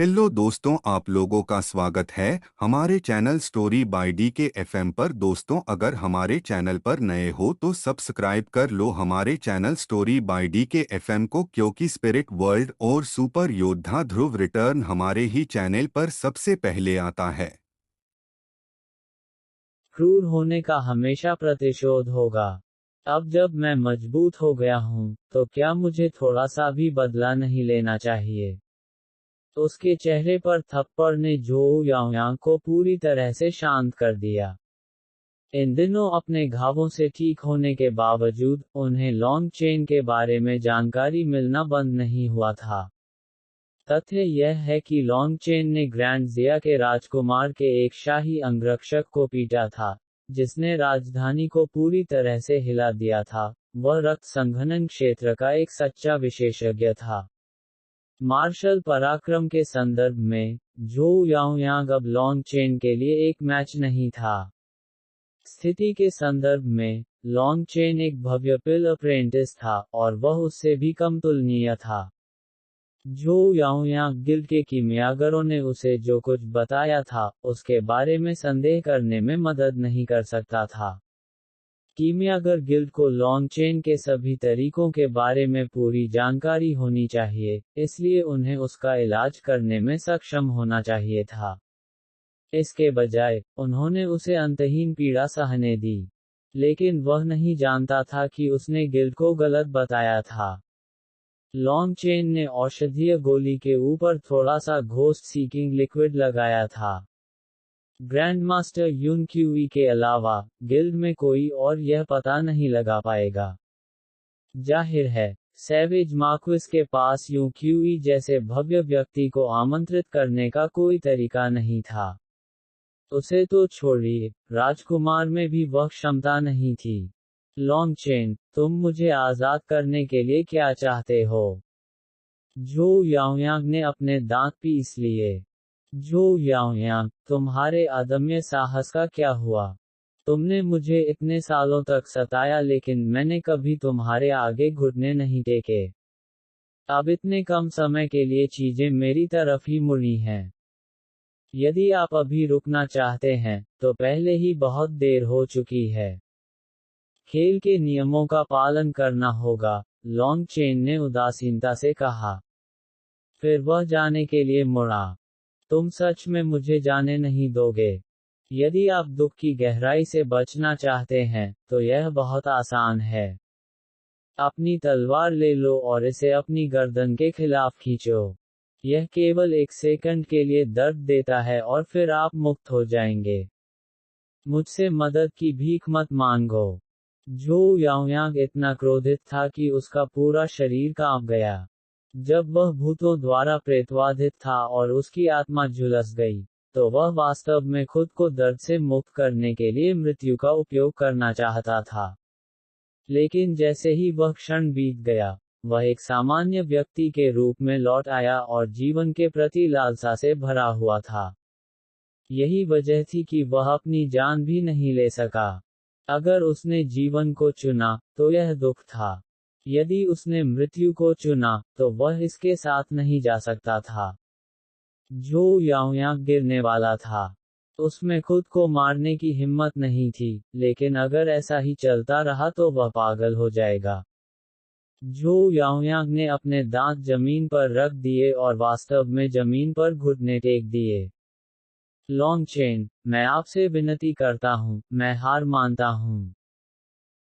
Hello दोस्तों, आप लोगों का स्वागत है हमारे चैनल स्टोरी बाय डी के एफएम पर। दोस्तों, अगर हमारे चैनल पर नए हो तो सब्सक्राइब कर लो हमारे चैनल स्टोरी बाय डी के एफएम को, क्योंकि स्पिरिट वर्ल्ड और सुपर योद्धा ध्रुव रिटर्न हमारे ही चैनल पर सबसे पहले आता है। क्रूर होने का हमेशा प्रतिशोध होगा। अब जब मैं मजबूत हो गया हूँ, तो क्या मुझे थोड़ा सा भी बदला नहीं लेना चाहिए? उसके चेहरे पर थप्पड़ ने झोऊ याओयांग को पूरी तरह से शांत कर दिया। इन दिनों अपने घावों से ठीक होने के बावजूद, उन्हें लॉन्ग चेन के बारे में जानकारी मिलना बंद नहीं हुआ था। तथ्य यह है कि लॉन्ग चेन ने ग्रैंड जिया के राजकुमार के एक शाही अंगरक्षक को पीटा था, जिसने राजधानी को पूरी तरह से हिला दिया था। वह रक्त संघनन क्षेत्र का एक सच्चा विशेषज्ञ था। मार्शल पराक्रम के संदर्भ में, झोऊ याओयांग अब लॉन्ग चेन के लिए एक मैच नहीं था। स्थिति के संदर्भ में, लॉन्ग चेन एक भव्य पिल अप्रेंटिस था, और वह उससे भी कम तुलनीय था। झोऊ याओयांग गिल्ड के कीमियागरों ने उसे जो कुछ बताया था, उसके बारे में संदेह करने में मदद नहीं कर सकता था। कीमियागर गिल्ड को लॉन्ग चेन के सभी तरीकों के बारे में पूरी जानकारी होनी चाहिए, इसलिए उन्हें उसका इलाज करने में सक्षम होना चाहिए था। इसके बजाय, उन्होंने उसे अंतहीन पीड़ा सहने दी। लेकिन वह नहीं जानता था कि उसने गिल्ड को गलत बताया था। लॉन्ग चेन ने औषधीय गोली के ऊपर थोड़ा सा घोस्ट सीकिंग लिक्विड लगाया था। ग्रैंडमास्टर यून क्यूई के अलावा, गिल्ड में कोई और यह पता नहीं लगा पाएगा। जाहिर है, सैवेज मार्क्विस के पास यून क्यूई जैसे भव्य व्यक्ति को आमंत्रित करने का कोई तरीका नहीं था। उसे तो छोड़िए, राजकुमार में भी वह क्षमता नहीं थी। लॉन्ग चेन, तुम मुझे आज़ाद करने के लिए क्या चाहते हो? झोऊ याओयांग ने अपने दांत पीस लिए। झोऊ याओयांग, तुम्हारे अदम्य साहस का क्या हुआ? तुमने मुझे इतने सालों तक सताया, लेकिन मैंने कभी तुम्हारे आगे घुटने नहीं टेके। अब इतने कम समय के लिए चीजें मेरी तरफ ही मुड़ी हैं। यदि आप अभी रुकना चाहते हैं, तो पहले ही बहुत देर हो चुकी है। खेल के नियमों का पालन करना होगा, लॉन्ग चेन ने उदासीनता से कहा। फिर वह जाने के लिए मुड़ा। तुम सच में मुझे जाने नहीं दोगे? यदि आप दुख की गहराई से बचना चाहते हैं, तो यह बहुत आसान है। अपनी तलवार ले लो और इसे अपनी गर्दन के खिलाफ खींचो। यह केवल एक सेकंड के लिए दर्द देता है और फिर आप मुक्त हो जाएंगे। मुझसे मदद की भीख मत मांगो। झोऊ याओयांग इतना क्रोधित था कि उसका पूरा शरीर कांप गया। जब वह भूतों द्वारा प्रेतवाधित था और उसकी आत्मा झुलस गई, तो वह वास्तव में खुद को दर्द से मुक्त करने के लिए मृत्यु का उपयोग करना चाहता था। लेकिन जैसे ही वह क्षण बीत गया, वह एक सामान्य व्यक्ति के रूप में लौट आया और जीवन के प्रति लालसा से भरा हुआ था। यही वजह थी कि वह अपनी जान भी नहीं ले सका। अगर उसने जीवन को चुना, तो यह दुख था। यदि उसने मृत्यु को चुना, तो वह इसके साथ नहीं जा सकता था। झोऊ याओयांग गिरने वाला था। उसमें खुद को मारने की हिम्मत नहीं थी, लेकिन अगर ऐसा ही चलता रहा तो वह पागल हो जाएगा। झोऊ याओयांग ने अपने दांत जमीन पर रख दिए और वास्तव में जमीन पर घुटने टेक दिए। लॉन्ग चेन, मैं आपसे विनती करता हूँ, मैं हार मानता हूँ।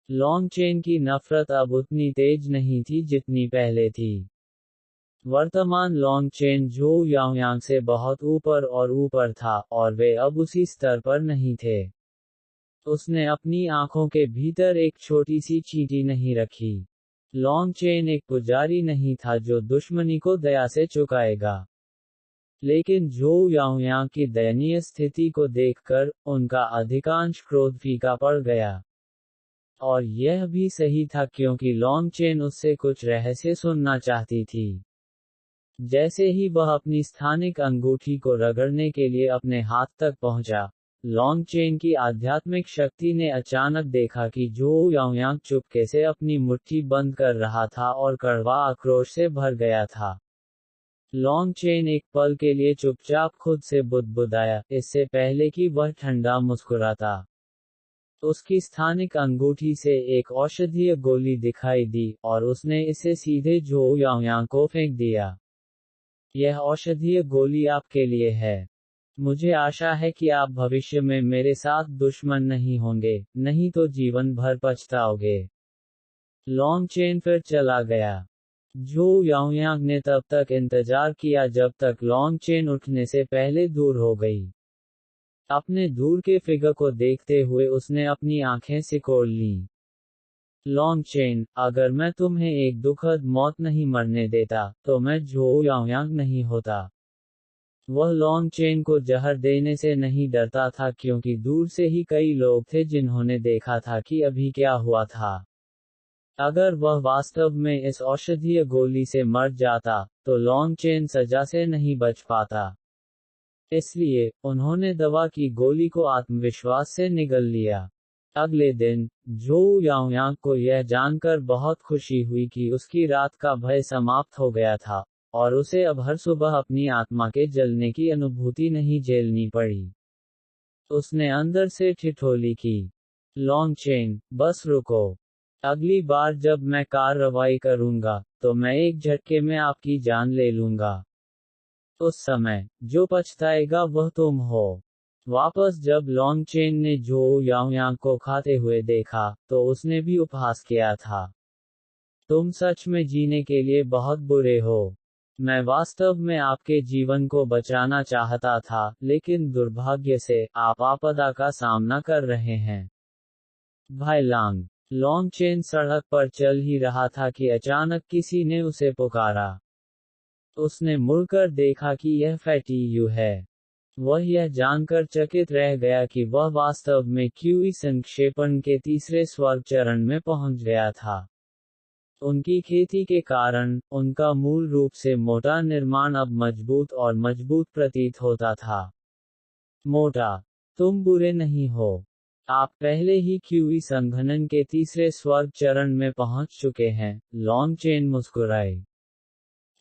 लॉन्ग चेन की नफरत अब उतनी तेज नहीं थी जितनी पहले थी। वर्तमान लॉन्ग चेन झोऊ याओयांग से बहुत ऊपर और ऊपर था, और वे अब उसी स्तर पर नहीं थे। उसने अपनी आंखों के भीतर एक छोटी सी चींटी नहीं रखी। लॉन्ग चेन एक पुजारी नहीं था जो दुश्मनी को दया से चुकाएगा। लेकिन झोऊ याओयांग की दयनीय स्थिति को देखकर, उनका अधिकांश क्रोध फीका पड़ गया। और यह भी सही था, क्योंकि लॉन्ग चेन उससे कुछ रहस्य सुनना चाहती थी। जैसे ही वह अपनी स्थानिक अंगूठी को रगड़ने के लिए अपने हाथ तक पहुंचा, लॉन्ग चेन की आध्यात्मिक शक्ति ने अचानक देखा कि झोऊ याओयांग चुपके से अपनी मुट्ठी बंद कर रहा था और कड़वा आक्रोश से भर गया था। लॉन्ग चेन एक पल के लिए चुपचाप खुद से बुदबुदाया, इससे पहले कि वह ठंडा मुस्कुराता। उसकी स्थानिक अंगूठी से एक औषधीय गोली दिखाई दी, और उसने इसे सीधे झो याओयांग को फेंक दिया। यह औषधीय गोली आपके लिए है। मुझे आशा है कि आप भविष्य में मेरे साथ दुश्मन नहीं होंगे, नहीं तो जीवन भर पछताओगे। लॉन्ग चेन फिर चला गया। झो याओयांग ने तब तक इंतजार किया जब तक लॉन्ग चेन उठने से पहले दूर हो गई। अपने दूर के फिगर को देखते हुए उसने अपनी आंखें सिकोड़ लीं। लॉन्ग चेन, अगर मैं तुम्हें एक दुखद मौत नहीं मरने देता, तो मैं झो याओयांग नहीं होता। वह लॉन्ग चेन को जहर देने से नहीं डरता था क्योंकि दूर से ही कई लोग थे जिन्होंने देखा था कि अभी क्या हुआ था। अगर वह वास्तव में इस औषधीय गोली से मर जाता, तो लॉन्ग चेन सजा से नहीं बच पाता। इसलिए, उन्होंने दवा की गोली को आत्मविश्वास से निगल लिया। अगले दिन, झो याओयांग को यह जानकर बहुत खुशी हुई कि उसकी रात का भय समाप्त हो गया था, और उसे अब हर सुबह अपनी आत्मा के जलने की अनुभूति नहीं झेलनी पड़ी। उसने अंदर से ठिठोली की। लॉन्ग चेन, बस रुको। अगली बार जब मैं कार्रवाई करूंगा, तो मैं एक झटके में आपकी जान ले लूंगा। उस समय, जो पछताएगा वह तुम हो। वापस जब लॉन्ग चेन ने झो याओयांग को खाते हुए देखा, तो उसने भी उपहास किया था। तुम सच में जीने के लिए बहुत बुरे हो। मैं वास्तव में आपके जीवन को बचाना चाहता था, लेकिन दुर्भाग्य से, आप आपदा का सामना कर रहे हैं। भाई लांग। लॉन्ग चेन सड़क पर चल ही रहा था कि अचानक किसी ने उसे पुकारा। उसने मुड़कर देखा कि यह फैटी यू है। वह यह जानकर चकित रह गया कि वह वास्तव में क्यूई संक्षेपण के तीसरे स्वर्ग चरण में पहुंच गया था। उनकी खेती के कारण, उनका मूल रूप से मोटा निर्माण अब मजबूत और मजबूत प्रतीत होता था। मोटा, तुम बुरे नहीं हो। आप पहले ही क्यूई संघनन के तीसरे स्वर्ग चरण में पहुंच चुके हैं। लॉन्ग चेन मुस्कुराए।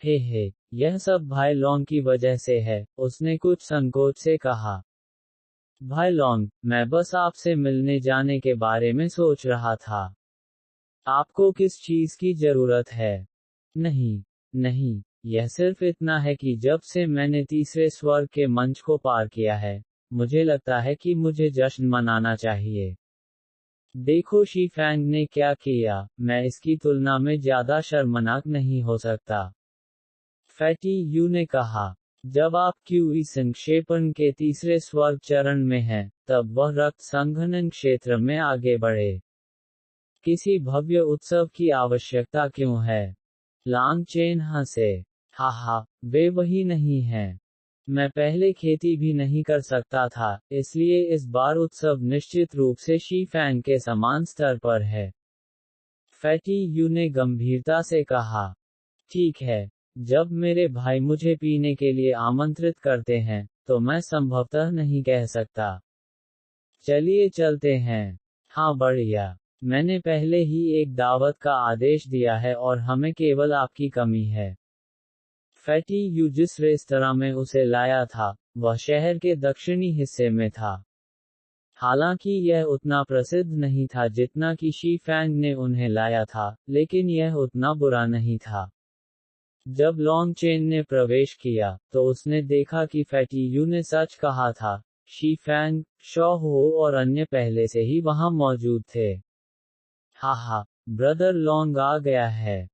हे, यह सब भाई लॉन्ग की वजह से है, उसने कुछ संकोच से कहा। भाई लॉन्ग, मैं बस आपसे मिलने जाने के बारे में सोच रहा था। आपको किस चीज की जरूरत है? नहीं, यह सिर्फ इतना है कि जब से मैंने तीसरे स्वर्ग के मंच को पार किया है, मुझे लगता है कि मुझे जश्न मनाना चाहिए। देखो शी फैंग ने क्या किया, मैं इसकी तुलना में ज्यादा शर्मनाक नहीं हो सकता। फैटी यू ने कहा। जब आप क्यूई संक्षेपण के तीसरे स्वर्ग चरण में हैं, तब वह रक्त संघनन क्षेत्र में आगे बढ़े। किसी भव्य उत्सव की आवश्यकता क्यों है? लॉन्ग चेन हंसे। हा, वे वही नहीं हैं। मैं पहले खेती भी नहीं कर सकता था, इसलिए इस बार उत्सव निश्चित रूप से शी फैंग के समान स्तर पर है। फैटी यू ने गंभीरता से कहा। ठीक है, जब मेरे भाई मुझे पीने के लिए आमंत्रित करते हैं, तो मैं संभवतः नहीं कह सकता। चलिए चलते हैं। हाँ बढ़िया। मैंने पहले ही एक दावत का आदेश दिया है और हमें केवल आपकी कमी है। फैटी यू जिस रेस्तरां में उसे लाया था, वह शहर के दक्षिणी हिस्से में था। हालांकि यह उतना प्रसिद्ध नहीं था जितना कि शी फैंग ने उन्हें लाया था, लेकिन यह उतना बुरा नहीं था। जब लॉन्ग चेन ने प्रवेश किया, तो उसने देखा कि फैटी यू ने सच कहा था। शी फैंग, शॉ हो और अन्य पहले से ही वहां मौजूद थे। हा, ब्रदर लॉन्ग आ गया है।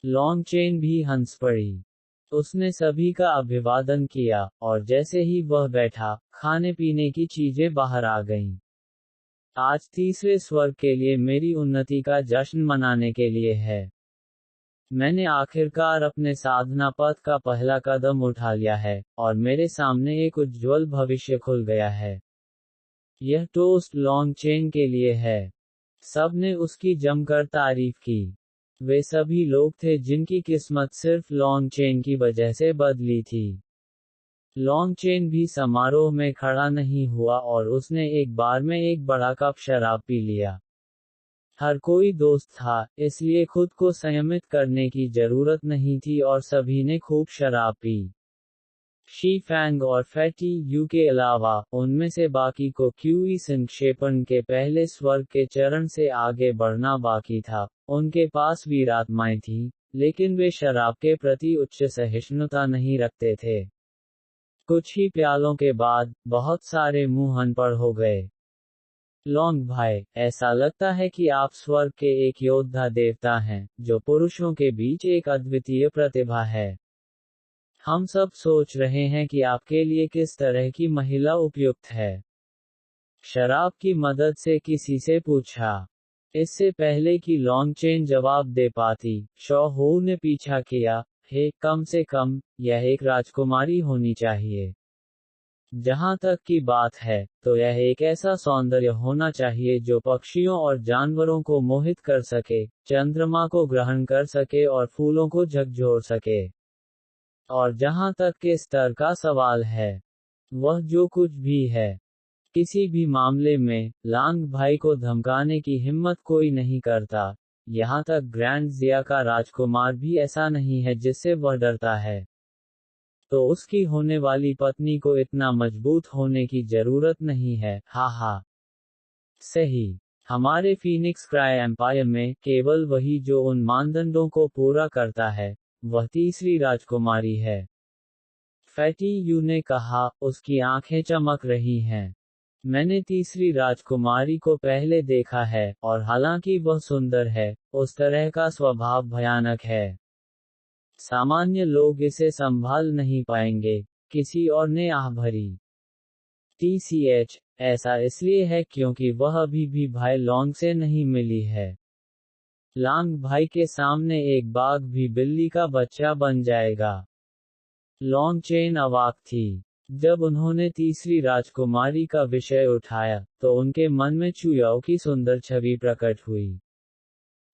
लॉन्ग चेन भी हंस पड़ी। उसने सभी का अभिवादन किया, और जैसे ही वह बैठा, खाने पीने की चीजें बाहर आ गईं। आज तीसरे स्वर्ग के लिए मेरी उन्नति का जश्न मनाने के लिए है। मैंने आखिरकार अपने साधना पथ का पहला कदम उठा लिया है, और मेरे सामने एक उज्ज्वल भविष्य खुल गया है। यह टोस्ट लॉन्ग चेन के लिए है। सबने उसकी जमकर तारीफ की। वे सभी लोग थे जिनकी किस्मत सिर्फ लॉन्ग चेन की वजह से बदली थी। लॉन्ग चेन भी समारोह में खड़ा नहीं हुआ और उसने एक बार में एक बड़ा कप शराब पी लिया। हर कोई दोस्त था, इसलिए खुद को संयमित करने की जरूरत नहीं थी और सभी ने खूब शराब पी। शी फैंग और फैटी यू के अलावा, उनमें से बाकी को क्यूई संक्षेपण के पहले स्वर्ग के चरण से आगे बढ़ना बाकी था। उनके पास वीर आत्माएं थीं, लेकिन वे शराब के प्रति उच्च सहिष्णुता नहीं रखते थे। कुछ ही प्यालों के बाद, बहुत सारे मुंह अनपढ़ हो गए। लॉन्ग भाई, ऐसा लगता है कि आप स्वर्ग के एक योद्धा देवता हैं, जो पुरुषों के बीच एक अद्वितीय प्रतिभा है। हम सब सोच रहे हैं कि आपके लिए किस तरह की महिला उपयुक्त है। शराब की मदद से किसी से पूछा। इससे पहले कि लॉन्ग चेन जवाब दे पाती, शॉ हो ने पीछा किया। हे, कम से कम, यह एक राजकुमारी होनी चाहिए। जहां तक की बात है, तो यह एक ऐसा सौंदर्य होना चाहिए जो पक्षियों और जानवरों को मोहित कर सके, चंद्रमा को ग्रहण कर सके और फूलों को झकझोर सके। और जहां तक के स्तर का सवाल है, वह जो कुछ भी है, किसी भी मामले में, लांग भाई को धमकाने की हिम्मत कोई नहीं करता। यहाँ तक ग्रैंड जिया का राजकुमार भी ऐसा नहीं है जिससे वह डरता है। तो उसकी होने वाली पत्नी को इतना मजबूत होने की जरूरत नहीं है, हा हा। सही। हमारे फीनिक्स क्राई एम्पायर में, केवल वही जो उन मानदंडों को पूरा करता है, वह तीसरी राजकुमारी है। फैटी यू ने कहा, उसकी आंखें चमक रही हैं। मैंने तीसरी राजकुमारी को पहले देखा है, और हालांकि वह सुंदर है, उस तरह का स्वभाव भयानक है। सामान्य लोग इसे संभाल नहीं पाएंगे। किसी और ने आह भरी। TCH, ऐसा इसलिए है क्योंकि वह अभी भी भाई लॉन्ग से नहीं मिली है। लांग भाई के सामने एक बाघ भी बिल्ली का बच्चा बन जाएगा। लॉन्ग चेन अवाक थी। जब उन्होंने तीसरी राजकुमारी का विषय उठाया, तो उनके मन में चुयाओ की सुंदर छवि प्रकट हुई।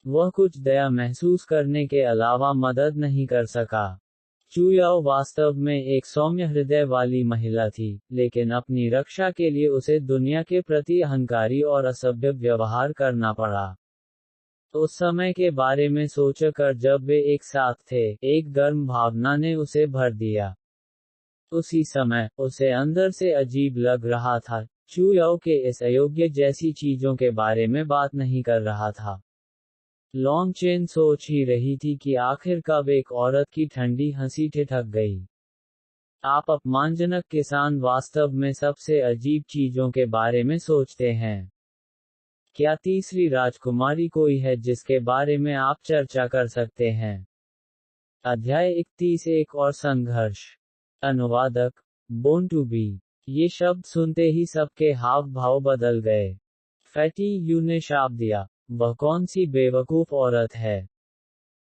वह कुछ दया महसूस करने के अलावा मदद नहीं कर सका। चुयाओ वास्तव में एक सौम्य हृदय वाली महिला थी, लेकिन अपनी रक्षा के लिए उसे दुनिया के प्रति अहंकारी और असभ्य व्यवहार करना पड़ा। उस समय के बारे में सोचकर जब वे एक साथ थे, एक गर्म भावना ने उसे भर दिया। उसी समय, उसे अंदर से अजीब लग रहा था। चुयाओ के इस अयोग्य जैसी चीजों के बारे में बात नहीं कर रहा था। लॉन्ग चेन सोच ही रही थी कि आखिर कब एक औरत की ठंडी हंसी ठिठक गई। आप अपमानजनक किसान वास्तव में सबसे अजीब चीजों के बारे में सोचते हैं। क्या तीसरी राजकुमारी कोई है जिसके बारे में आप चर्चा कर सकते हैं? अध्याय 31 एक और संघर्ष। अनुवादक, बोर्न टू बी। ये शब्द सुनते ही सबके हाव भाव बदल गए। फैटी यू ने शाप दिया, वह कौन सी बेवकूफ औरत है।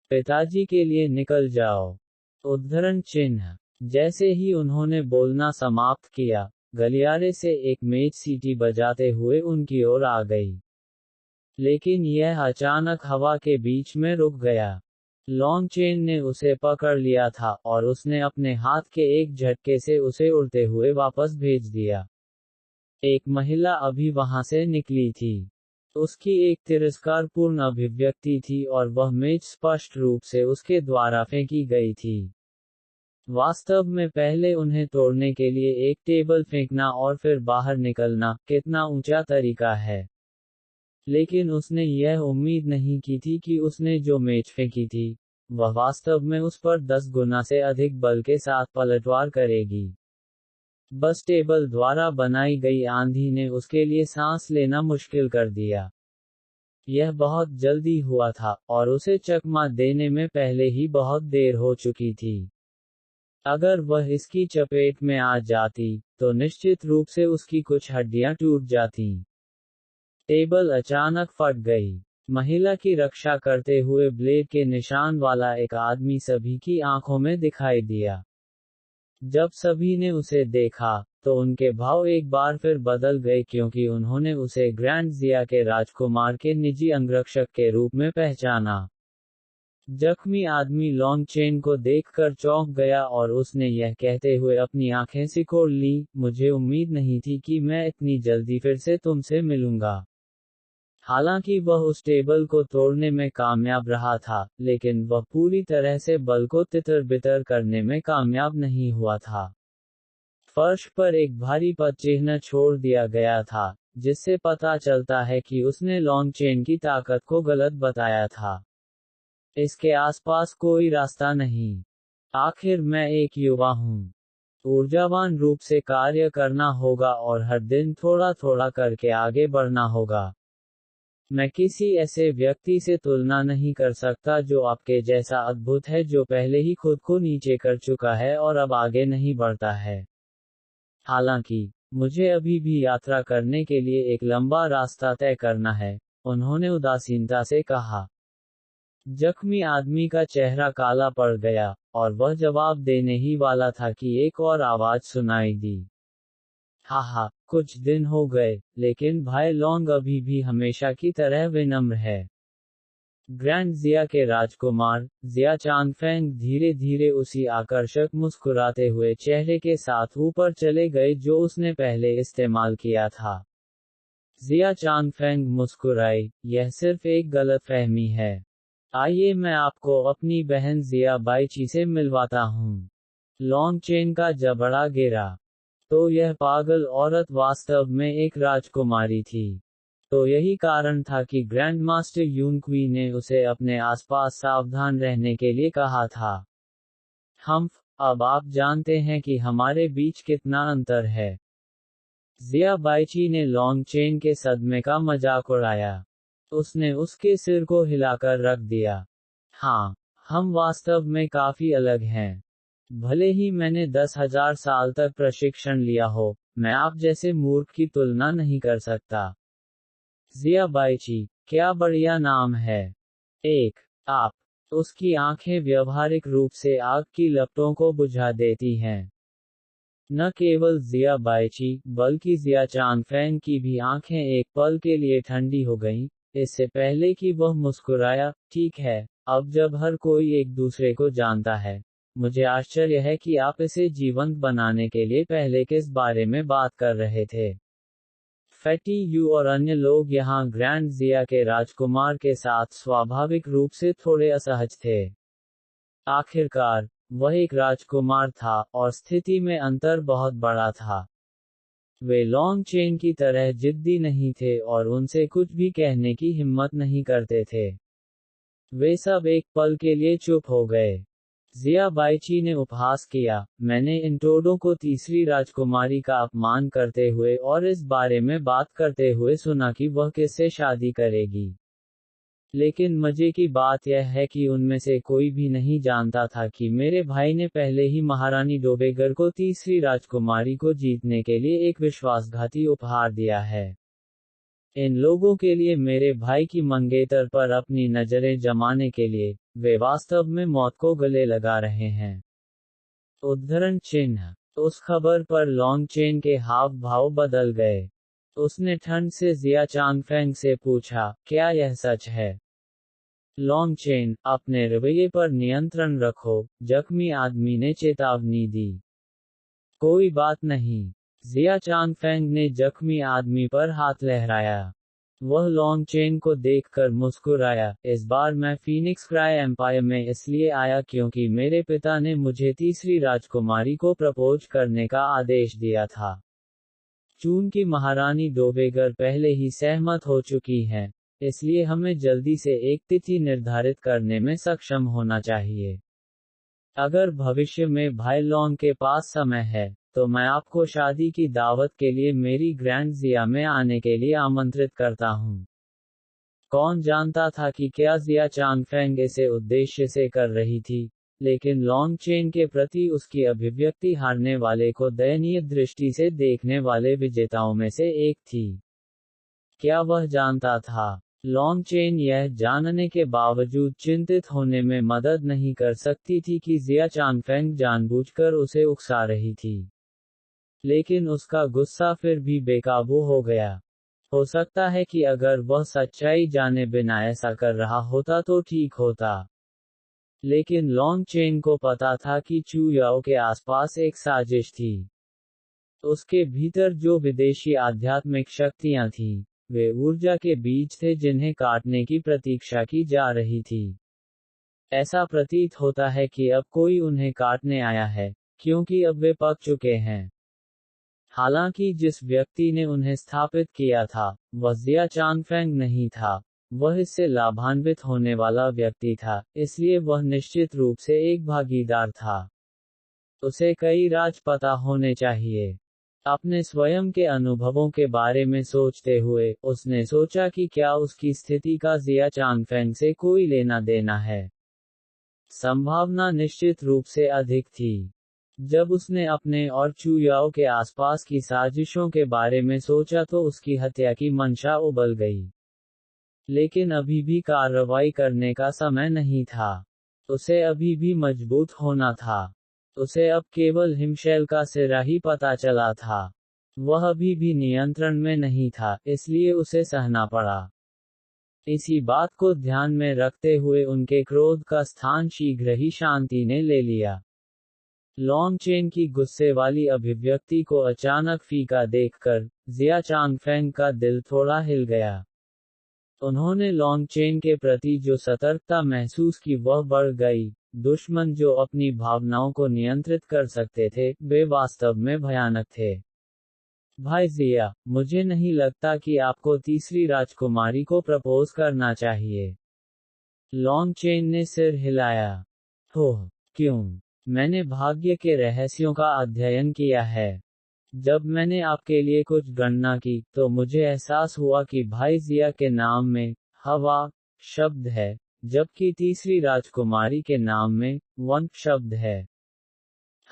पिताजी के लिए निकल जाओ। उद्धरण चिन्ह। जैसे ही उन्होंने बोलना समाप्त किया, गलियारे से एक मेज सीटी बजाते हुए उनकी ओर आ गई। लेकिन यह अचानक हवा के बीच में रुक गया। लॉन्ग चेन ने उसे पकड़ लिया था, और उसने अपने हाथ के एक झटके से उसे उड़ते हुए वापस भेज दिया। एक महिला अभी वहां से निकली थी। उसकी एक तिरस्कारपूर्ण अभिव्यक्ति थी और वह मेज स्पष्ट रूप से उसके द्वारा फेंकी गई थी। वास्तव में पहले उन्हें तोड़ने के लिए एक टेबल फेंकना और फिर बाहर निकलना, कितना ऊंचा तरीका है। लेकिन उसने यह उम्मीद नहीं की थी कि उसने जो मेज फेंकी थी, वह वास्तव में उस पर 10 गुना से अधिक बल के साथ पलटवार करेगी। बस टेबल द्वारा बनाई गई आंधी ने उसके लिए सांस लेना मुश्किल कर दिया। यह बहुत जल्दी हुआ था, और उसे चकमा देने में पहले ही बहुत देर हो चुकी थी। अगर वह इसकी चपेट में आ जाती, तो निश्चित रूप से उसकी कुछ हड्डियां टूट जातीं। टेबल अचानक फट गई। महिला की रक्षा करते हुए ब्लेड के निशान वाला एक आदमी सभी की आंखों में दिखाई दिया। जब सभी ने उसे देखा, तो उनके भाव एक बार फिर बदल गए क्योंकि उन्होंने उसे ग्रैंड जिया के राजकुमार के निजी अंगरक्षक के रूप में पहचाना। जख्मी आदमी लॉन्ग चेन को देखकर चौंक गया और उसने यह कहते हुए अपनी आंखें सिकोड़ ली, मुझे उम्मीद नहीं थी कि मैं इतनी जल्दी फिर से तुमसे मिलूंगा। हालांकि वह उस टेबल को तोड़ने में कामयाब रहा था, लेकिन वह पूरी तरह से बल को तितर-बितर करने में कामयाब नहीं हुआ था। फर्श पर एक भारी पदचिह्न छोड़ दिया गया था, जिससे पता चलता है कि उसने लॉन्ग चेन की ताकत को गलत बताया था। इसके आसपास कोई रास्ता नहीं। आखिर मैं एक युवा हूँ। ऊर्जावान रूप से कार्य करना होगा और हर दिन थोड़ा थोड़ा करके आगे बढ़ना होगा। मैं किसी ऐसे व्यक्ति से तुलना नहीं कर सकता जो आपके जैसा अद्भुत है, जो पहले ही खुद को नीचे कर चुका है और अब आगे नहीं बढ़ता है। हालांकि मुझे अभी भी यात्रा करने के लिए एक लंबा रास्ता तय करना है, उन्होंने उदासीनता से कहा। जख्मी आदमी का चेहरा काला पड़ गया, और वह जवाब देने ही वाला था कि एक और आवाज सुनाई दी। हा, कुछ दिन हो गए, लेकिन भाई लॉन्ग अभी भी हमेशा की तरह विनम्र है। ग्रैंड जिया के राजकुमार, जिया चांगफेंग धीरे धीरे उसी आकर्षक मुस्कुराते हुए चेहरे के साथ ऊपर चले गए जो उसने पहले इस्तेमाल किया था। जिया चांगफेंग मुस्कुराई, यह सिर्फ एक गलतफहमी है। आइए मैं आपको अपनी बहन जिया बाइची से मिलवाता हूँ। लॉन्ग चेन का जबड़ा गिरा। तो यह पागल औरत वास्तव में एक राजकुमारी थी। तो यही कारण था कि ग्रैंड मास्टर यूनक्वी ने उसे अपने आसपास सावधान रहने के लिए कहा था। अब आप जानते हैं कि हमारे बीच कितना अंतर है। जिया बाइची ने लॉन्ग चेन के सदमे का मजाक उड़ाया। उसने उसके सिर को हिलाकर रख दिया। हाँ, हम वास्तव में काफी अलग हैं। भले ही मैंने 10,000 साल तक प्रशिक्षण लिया हो, मैं आप जैसे मूर्ख की तुलना नहीं कर सकता। जिया बाइची, क्या बढ़िया नाम है। एक, आप। उसकी आंखें व्यवहारिक रूप से आग की लपटों को बुझा देती हैं। न केवल जिया बाइची, बल्कि जिया चांगफेंग की भी आंखें एक पल के लिए ठंडी हो गईं, इससे पहले कि वह मुस्कुराया। ठीक है, अब जब हर कोई एक दूसरे को जानता है, मुझे आश्चर्य है कि आप इसे जीवंत बनाने के लिए पहले किस बारे में बात कर रहे थे। फैटी यू और अन्य लोग यहाँ ग्रैंड जिया के राजकुमार के साथ स्वाभाविक रूप से थोड़े असहज थे। आखिरकार, वह एक राजकुमार था, और स्थिति में अंतर बहुत बड़ा था। वे लॉन्ग चेन की तरह जिद्दी नहीं थे और उनसे कुछ भी कहने की हिम्मत नहीं करते थे। वे सब एक पल के लिए चुप हो गए। जिया बाइची ने उपहास किया, मैंने इन टोडों को तीसरी राजकुमारी का अपमान करते हुए और इस बारे में बात करते हुए सुना कि वह किससे शादी करेगी। लेकिन मजे की बात यह है कि उनमें से कोई भी नहीं जानता था कि मेरे भाई ने पहले ही महारानी डोबेगर को तीसरी राजकुमारी को जीतने के लिए एक विश्वासघाती उपहार दिया है। इन लोगों के लिए मेरे भाई की मंगेतर पर अपनी नजरें जमाने के लिए, वे वास्तव में मौत को गले लगा रहे हैं। उद्धरण चिन्ह। उस खबर पर लॉन्ग चेन के हाव भाव बदल गए। उसने ठंड से जिया चांगफेंग से पूछा, क्या यह सच है? लॉन्ग चेन, अपने रवैये पर नियंत्रण रखो, जख्मी आदमी ने चेतावनी दी। कोई बात नहीं। जिया चांगफेंग ने जख्मी आदमी पर हाथ लहराया। वह लॉन्ग चेन को देखकर मुस्कुराया, इस बार मैं फीनिक्स क्राई एम्पायर में इसलिए आया क्योंकि मेरे पिता ने मुझे तीसरी राजकुमारी को प्रपोज करने का आदेश दिया था। चून की महारानी डोबेगर पहले ही सहमत हो चुकी हैं, इसलिए हमें जल्दी से एक तिथि निर्धारित करने में सक्षम होना चाहिए। अगर भविष्य में भाई लॉन्ग के पास समय है, तो मैं आपको शादी की दावत के लिए मेरी ग्रैंड जिया में आने के लिए आमंत्रित करता हूँ। कौन जानता था कि क्या जिया चांगफेंग इसे उद्देश्य से कर रही थी, लेकिन लॉन्ग चेन के प्रति उसकी अभिव्यक्ति हारने वाले को दयनीय दृष्टि से देखने वाले विजेताओं में से एक थी। क्या वह जानता था? लॉन्ग चेन यह जानने के बावजूद चिंतित होने में मदद नहीं कर सकती थी कि जिया चांगफेंग जानबूझकर उसे उकसा रही थी। लेकिन उसका गुस्सा फिर भी बेकाबू हो गया। हो सकता है कि अगर वह सच्चाई जाने बिना ऐसा कर रहा होता तो ठीक होता। लेकिन लॉन्ग चेन को पता था कि चू याओ के आसपास एक साजिश थी। उसके भीतर जो विदेशी आध्यात्मिक शक्तियां थीं, वे ऊर्जा के बीज थे जिन्हें काटने की प्रतीक्षा की जा रही थी। ऐसा प्रतीत होता है कि अब कोई उन्हें काटने आया है, क्योंकि अब वे पक चुके हैं। हालांकि जिस व्यक्ति ने उन्हें स्थापित किया था, वह जिया चांगफेंग नहीं था। वह इससे लाभान्वित होने वाला व्यक्ति था, इसलिए वह निश्चित रूप से एक भागीदार था। उसे कई राज पता होने चाहिए। अपने स्वयं के अनुभवों के बारे में सोचते हुए, उसने सोचा कि क्या उसकी स्थिति का जिया चांगफेंग से कोई लेना देना है। संभावना निश्चित रूप से अधिक थी। जब उसने अपने और चुयाओ के आसपास की साजिशों के बारे में सोचा तो उसकी हत्या की मंशा उबल गई। लेकिन अभी भी कार्रवाई करने का समय नहीं था। उसे अभी भी मजबूत होना था। उसे अब केवल हिमशैल का सिरा ही पता चला था। वह अभी भी नियंत्रण में नहीं था, इसलिए उसे सहना पड़ा। इसी बात को ध्यान में रखते हुए उनके क्रोध का स्थान शीघ्र ही शांति ने ले लिया। लॉन्गचेन की गुस्से वाली अभिव्यक्ति को अचानक फीका देखकर जिया चांगफेंग का दिल थोड़ा हिल गया। उन्होंने लॉन्गचेन के प्रति जो सतर्कता महसूस की वह बढ़ गई। दुश्मन जो अपनी भावनाओं को नियंत्रित कर सकते थे, वे वास्तव में भयानक थे। भाई जिया, मुझे नहीं लगता कि आपको तीसरी राजकुमारी को प्रपोज करना चाहिए। लॉन्गचेन ने सिर हिलाया। ओह, क्यों? मैंने भाग्य के रहस्यों का अध्ययन किया है। जब मैंने आपके लिए कुछ गणना की, तो मुझे एहसास हुआ कि भाई जिया के नाम में हवा शब्द है, जबकि तीसरी राजकुमारी के नाम में वन शब्द है।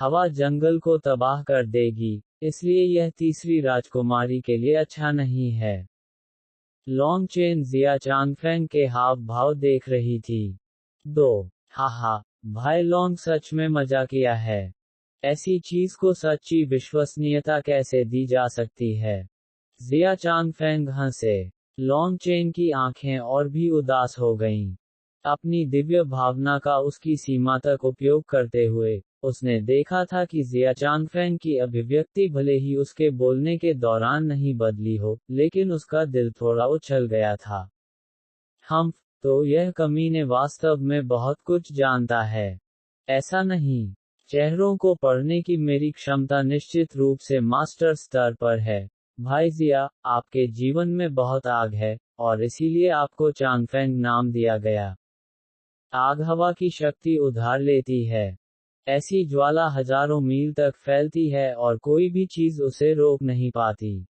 हवा जंगल को तबाह कर देगी, इसलिए यह तीसरी राजकुमारी के लिए अच्छा नहीं है। लॉन्गचेन जिया चांगफेंग के हाव भाव देख रही थी। 2. हाहा, भाई लॉन्ग सच में मजा किया है। ऐसी चीज को सच्ची विश्वसनीयता कैसे दी जा सकती है? जिया चांगफेंग हंसे। लॉन्गचेन की आंखें और भी उदास हो गईं। अपनी दिव्य भावना का उसकी सीमा तक उपयोग करते हुए, उसने देखा था कि जिया चांगफेंग की अभिव्यक्ति भले ही उसके बोलने के दौरान नहीं बदली हो, लेकिन उसका दिल थोड़ा उछल गया था। तो यह कमीने वास्तव में बहुत कुछ जानता है। ऐसा नहीं। चेहरों को पढ़ने की मेरी क्षमता निश्चित रूप से मास्टर स्तर पर है। भाई जिया, आपके जीवन में बहुत आग है, और इसीलिए आपको चांगफेंग नाम दिया गया। आग हवा की शक्ति उधार लेती है। ऐसी ज्वाला हजारों मील तक फैलती है और कोई भी चीज उसे रोक नहीं पाती।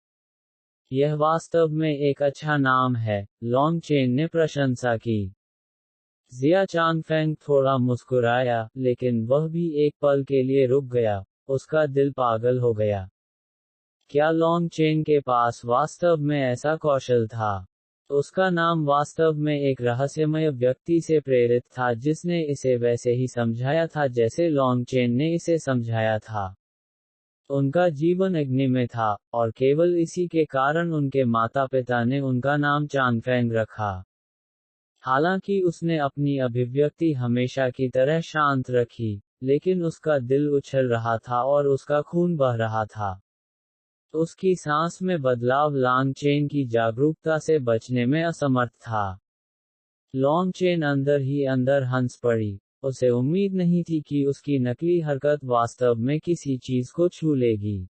यह वास्तव में एक अच्छा नाम है, लॉन्गचेन ने प्रशंसा की। जिया चांगफेंग थोड़ा मुस्कुराया, लेकिन वह भी एक पल के लिए रुक गया। उसका दिल पागल हो गया। क्या लॉन्गचेन के पास वास्तव में ऐसा कौशल था? उसका नाम वास्तव में एक रहस्यमय व्यक्ति से प्रेरित था जिसने इसे वैसे ही समझाया था जैसे लॉन्गचेन ने इसे समझाया था। उनका जीवन अग्नि में था, और केवल इसी के कारण उनके माता पिता ने उनका नाम चांगफेंग रखा। हालांकि उसने अपनी अभिव्यक्ति हमेशा की तरह शांत रखी, लेकिन उसका दिल उछल रहा था और उसका खून बह रहा था। उसकी सांस में बदलाव लॉन्गचेन की जागरूकता से बचने में असमर्थ था। लॉन्गचेन अंदर ही अंदर हंस पड़ी। उसे उम्मीद नहीं थी कि उसकी नकली हरकत वास्तव में किसी चीज को छू लेगी।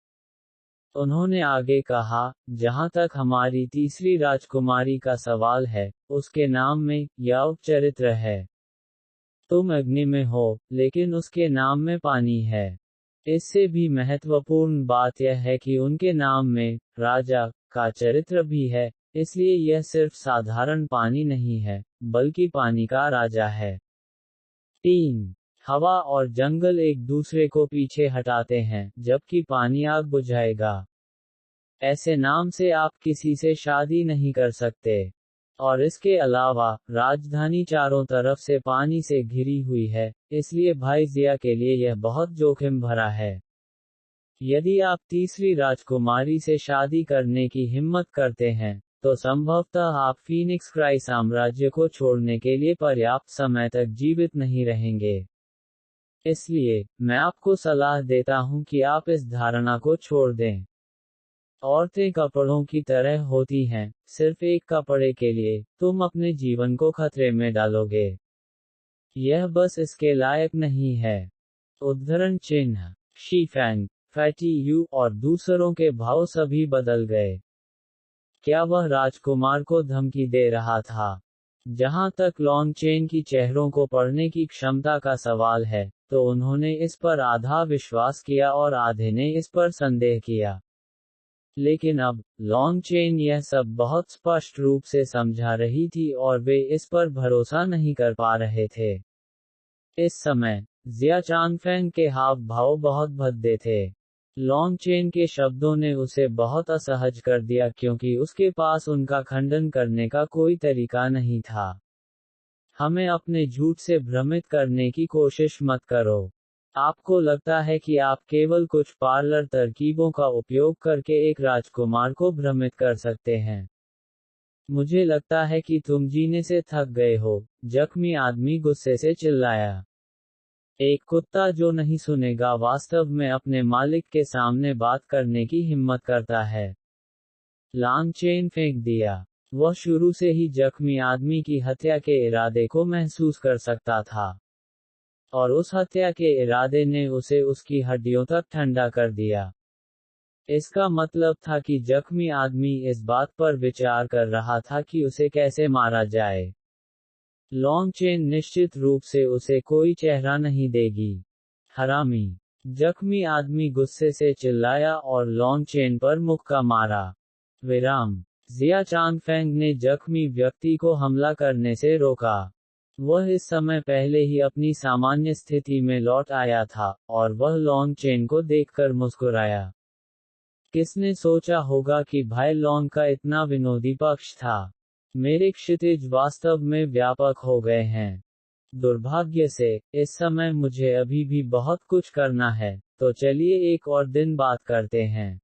उन्होंने आगे कहा, जहां तक हमारी तीसरी राजकुमारी का सवाल है, उसके नाम में याव चरित्र है। तुम अग्नि में हो, लेकिन उसके नाम में पानी है। इससे भी महत्वपूर्ण बात यह है कि उनके नाम में राजा का चरित्र भी है, इसलिए यह सिर्फ साधारण पानी नहीं है, बल्कि पानी का राजा है। 3. हवा और जंगल एक दूसरे को पीछे हटाते हैं, जबकि पानी आग बुझाएगा। ऐसे नाम से आप किसी से शादी नहीं कर सकते। और इसके अलावा, राजधानी चारों तरफ से पानी से घिरी हुई है, इसलिए भाई जिया के लिए यह बहुत जोखिम भरा है। यदि आप तीसरी राजकुमारी से शादी करने की हिम्मत करते हैं, तो संभवतः आप फीनिक्स क्राई साम्राज्य को छोड़ने के लिए पर्याप्त समय तक जीवित नहीं रहेंगे। इसलिए, मैं आपको सलाह देता हूं कि आप इस धारणा को छोड़ दें। औरतें कपड़ों की तरह होती हैं, सिर्फ एक कपड़े के लिए तुम अपने जीवन को खतरे में डालोगे। यह बस इसके लायक नहीं है। उद्धरण चिन्ह। शी फैंग, फैटी यू और दूसरों के भाव सभी बदल गए। क्या वह राजकुमार को धमकी दे रहा था? जहां तक लॉन्ग चेन की चेहरों को पढ़ने की क्षमता का सवाल है, तो उन्होंने इस पर आधा विश्वास किया और आधे ने इस पर संदेह किया। लेकिन अब, लॉन्ग चेन यह सब बहुत स्पष्ट रूप से समझा रही थी और वे इस पर भरोसा नहीं कर पा रहे थे। इस समय, जिया चांगफेंग के हाव भाव बहुत भद्दे थे। लॉन्ग चेन के शब्दों ने उसे बहुत असहज कर दिया क्योंकि उसके पास उनका खंडन करने का कोई तरीका नहीं था। हमें अपने झूठ से भ्रमित करने की कोशिश मत करो। आपको लगता है कि आप केवल कुछ पार्लर तरकीबों का उपयोग करके एक राजकुमार को भ्रमित कर सकते हैं। मुझे लगता है कि तुम जीने से थक गए हो, जख्मी आदमी गुस्से से चिल्लाया। एक कुत्ता जो नहीं सुनेगा वास्तव में अपने मालिक के सामने बात करने की हिम्मत करता है। लॉन्ग चेन फेंक दिया। वह शुरू से ही जख्मी आदमी की हत्या के इरादे को महसूस कर सकता था। और उस हत्या के इरादे ने उसे उसकी हड्डियों तक ठंडा कर दिया। इसका मतलब था कि जख्मी आदमी इस बात पर विचार कर रहा था कि उसे कैसे मारा जाए। लॉन्ग चेन निश्चित रूप से उसे कोई चेहरा नहीं देगी। हरामी। जख्मी आदमी गुस्से से चिल्लाया और लॉन्ग चेन पर मुक्का मारा। विराम। जिया चांगफेंग ने जख्मी व्यक्ति को हमला करने से रोका। वह इस समय पहले ही अपनी सामान्य स्थिति में लौट आया था, और वह लॉन्ग चेन को देखकर मुस्कुराया। किसने सोचा होगा कि भाई लॉन्ग का इतना विनोदी पक्ष था। मेरे क्षितिज वास्तव में व्यापक हो गए हैं। दुर्भाग्य से, इस समय मुझे अभी भी बहुत कुछ करना है, तो चलिए एक और दिन बात करते हैं।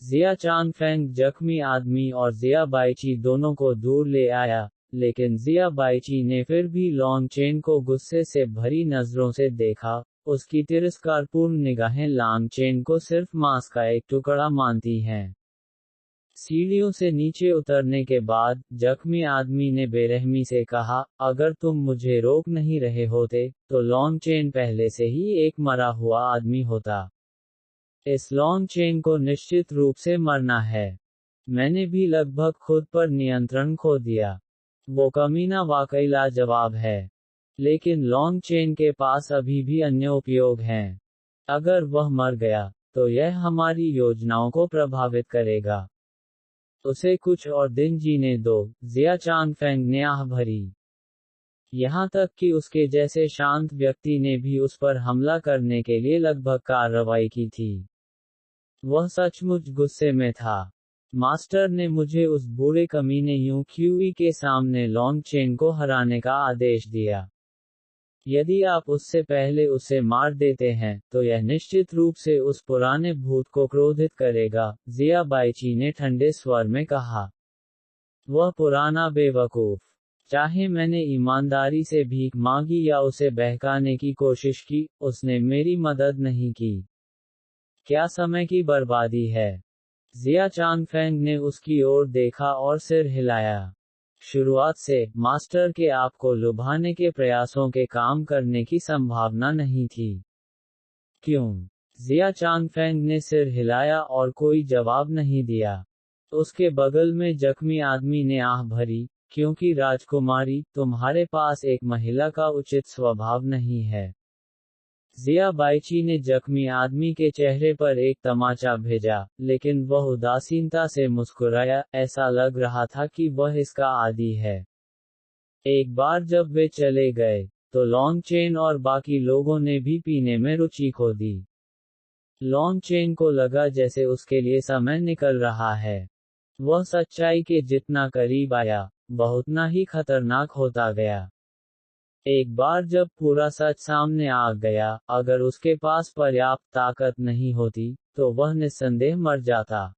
जिया चांगफेंग जख्मी आदमी और जिया बाइची दोनों को दूर ले आया, लेकिन जिया बाइची ने फिर भी लॉन्ग चेन को गुस्से से भरी नजरों से देखा। उसकी तिरस्कारपूर्ण निगाहें लॉन्ग चेन को सिर्फ मांस का एक टुकड़ा मानती हैं। सीढ़ियों से नीचे उतरने के बाद, जख्मी आदमी ने बेरहमी से कहा, अगर तुम मुझे रोक नहीं रहे होते, तो लॉन्ग चेन पहले से ही एक मरा हुआ आदमी होता। इस लॉन्ग चेन को निश्चित रूप से मरना है। मैंने भी लगभग खुद पर नियंत्रण खो दिया। वो कमीना वाकई लाजवाब है। लेकिन लॉन्ग चेन के पास अभी भी अन्य उपयोग हैं। अगर वह मर गया, तो यह हमारी योजनाओं को प्रभावित करेगा। उसे कुछ और दिन जीने दो, जिया चांगफेंग ने आह भरी। यहाँ तक कि उसके जैसे शांत व्यक्ति ने भी उस पर हमला करने के लिए लगभग कार्रवाई की थी। वह सचमुच गुस्से में था। मास्टर ने मुझे उस बूढ़े कमीने यूं क्यूई के सामने लॉन्ग चेन को हराने का आदेश दिया। यदि आप उससे पहले उसे मार देते हैं, तो यह निश्चित रूप से उस पुराने भूत को क्रोधित करेगा, जिया बाइची ने ठंडे स्वर में कहा। वह पुराना बेवकूफ। चाहे मैंने ईमानदारी से भीख मांगी या उसे बहकाने की कोशिश की, उसने मेरी मदद नहीं की। क्या समय की बर्बादी है। जिया चांगफेंग ने उसकी ओर देखा और सिर हिलाया। शुरुआत से, मास्टर के आपको लुभाने के प्रयासों के काम करने की संभावना नहीं थी। क्यों? जिया चांगफेंग ने सिर हिलाया और कोई जवाब नहीं दिया। उसके बगल में जख्मी आदमी ने आह भरी, क्योंकि राजकुमारी, तुम्हारे पास एक महिला का उचित स्वभाव नहीं है। जिया बाइची ने जख्मी आदमी के चेहरे पर एक तमाचा भेजा, लेकिन वह उदासीनता से मुस्कुराया, ऐसा लग रहा था कि वह इसका आदी है। एक बार जब वे चले गए, तो लॉन्ग चेन और बाकी लोगों ने भी पीने में रुचि खो दी। लॉन्ग चेन को लगा जैसे उसके लिए समय निकल रहा है। वह सच्चाई के जितना करीब आया, वह उतना ही खतरनाक होता गया। एक बार जब पूरा सच सामने आ गया, अगर उसके पास पर्याप्त ताकत नहीं होती, तो वह निस्संदेह मर जाता।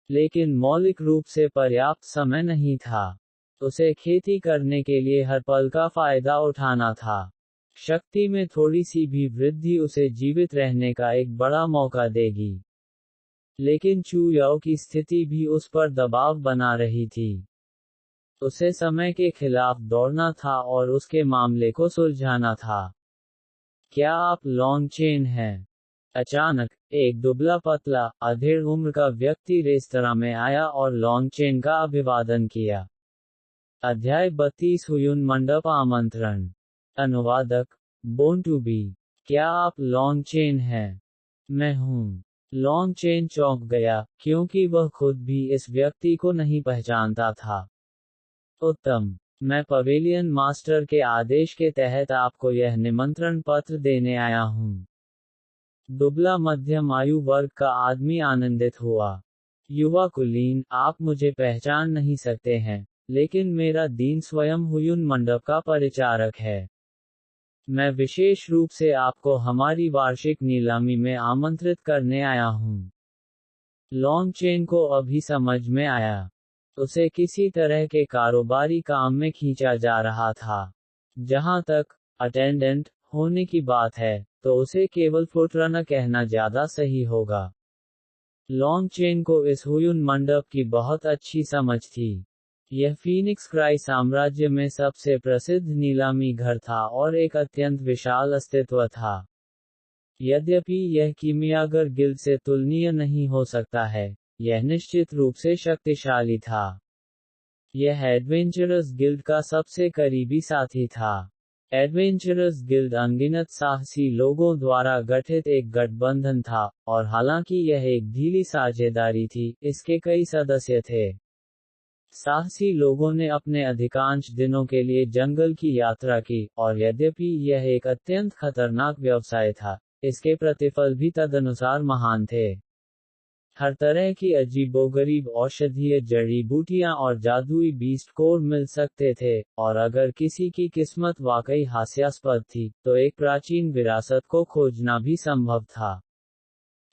लेकिन मौलिक रूप से पर्याप्त समय नहीं था। उसे खेती करने के लिए हर पल का फायदा उठाना था। शक्ति में थोड़ी सी भी वृद्धि उसे जीवित रहने का एक बड़ा मौका देगी। लेकिन चू याओ की स्थिति भी उस पर दबाव बना रही थी। उसे समय के खिलाफ दौड़ना था और उसके मामले को सुलझाना था। क्या आप लॉन्ग चेन हैं? अचानक, एक दुबला पतला, अधेड़ उम्र का व्यक्ति रेस्तरां में आया और लॉन्ग चेन का अभिवादन किया। अध्याय 32 हुयुन मंडप आमंत्रण। अनुवादक, बोर्न टू बी। क्या आप लॉन्ग चेन हैं? मैं हूँ। लॉन्ग चेन चौंक गया, क्योंकि वह खुद भी इस व्यक्ति को नहीं पहचानता था। उत्तम। मैं पवेलियन मास्टर के आदेश के तहत आपको यह निमंत्रण पत्र देने आया हूँ। दुबला मध्यम आयु वर्ग का आदमी आनंदित हुआ। युवा कुलीन, आप मुझे पहचान नहीं सकते हैं, लेकिन मेरा दीन स्वयं हुयुन मंडप का परिचारक है। मैं विशेष रूप से आपको हमारी वार्षिक नीलामी में आमंत्रित करने आया हूँ। लॉन्ग चेन को अभी समझ में आया। उसे किसी तरह के कारोबारी काम में खींचा जा रहा था। जहां तक अटेंडेंट होने की बात है, तो उसे केवल फुटरनर कहना ज्यादा सही होगा। लॉन्ग चेन को इस हुयुन मंडप की बहुत अच्छी समझ थी। यह फीनिक्स क्राई साम्राज्य में सबसे प्रसिद्ध नीलामी घर था और एक अत्यंत विशाल अस्तित्व था। यद्यपि यह कीमियागर गिल्ड से तुलनीय नहीं हो सकता है, यह निश्चित रूप से शक्तिशाली था। यह एडवेंचरस गिल्ड का सबसे करीबी साथी था। एडवेंचरस गिल्ड अनगिनत साहसी लोगों द्वारा गठित एक गठबंधन था, और हालांकि यह एक ढीली साझेदारी थी, इसके कई सदस्य थे। साहसी लोगों ने अपने अधिकांश दिनों के लिए जंगल की यात्रा की, और यद्यपि यह एक अत्यंत खतरनाक व्यवसाय था, इसके प्रतिफल भी तदनुसार महान थे। हर तरह की अजीबोगरीब औषधीय जड़ी बूटियां और जादुई बीस्ट कोड मिल सकते थे, और अगर किसी की किस्मत वाकई हास्यास्पद थी, तो एक प्राचीन विरासत को खोजना भी संभव था।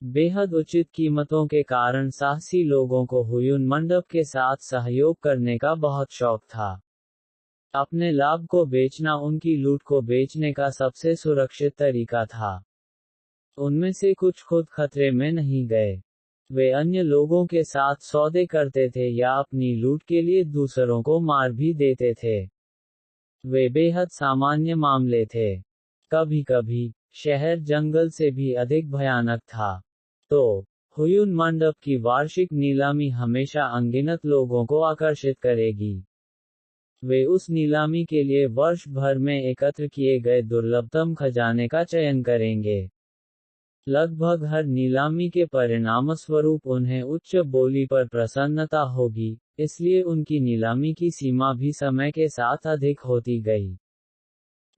बेहद उचित कीमतों के कारण साहसी लोगों को हुयुन मंडप के साथ सहयोग करने का बहुत शौक था। अपने लाभ को बेचना उनकी लूट को बेचने का सबसे सुरक्षित तरीका था। उनमें से कुछ खुद खतरे में नहीं गए। वे अन्य लोगों के साथ सौदे करते थे या अपनी लूट के लिए दूसरों को मार भी देते थे। वे बेहद सामान्य मामले थे। कभी कभी, शहर जंगल से भी अधिक भयानक था। तो, हुयुन मंडप की वार्षिक नीलामी हमेशा अनगिनत लोगों को आकर्षित करेगी। वे उस नीलामी के लिए वर्ष भर में एकत्र किए गए दुर्लभतम खजाने का चयन करेंगे। लगभग हर नीलामी के परिणामस्वरूप उन्हें उच्च बोली पर प्रसन्नता होगी, इसलिए उनकी नीलामी की सीमा भी समय के साथ अधिक होती गई।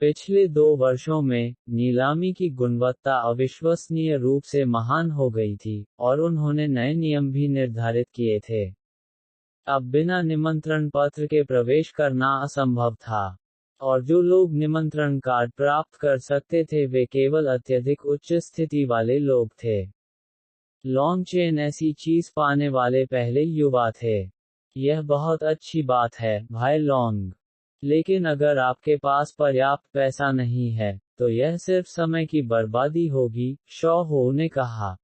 पिछले 2 वर्षों में, नीलामी की गुणवत्ता अविश्वसनीय रूप से महान हो गई थी, और उन्होंने नए नियम भी निर्धारित किए थे। अब बिना निमंत्रण पत्र के प्रवेश करना असंभव था, और जो लोग निमंत्रण कार्ड प्राप्त कर सकते थे वे केवल अत्यधिक उच्च स्थिति वाले लोग थे। लॉन्ग चेन ऐसी चीज पाने वाले पहले युवा थे। यह बहुत अच्छी बात है, भाई लॉन्ग। लेकिन अगर आपके पास पर्याप्त पैसा नहीं है, तो यह सिर्फ समय की बर्बादी होगी, शॉ हो ने कहा।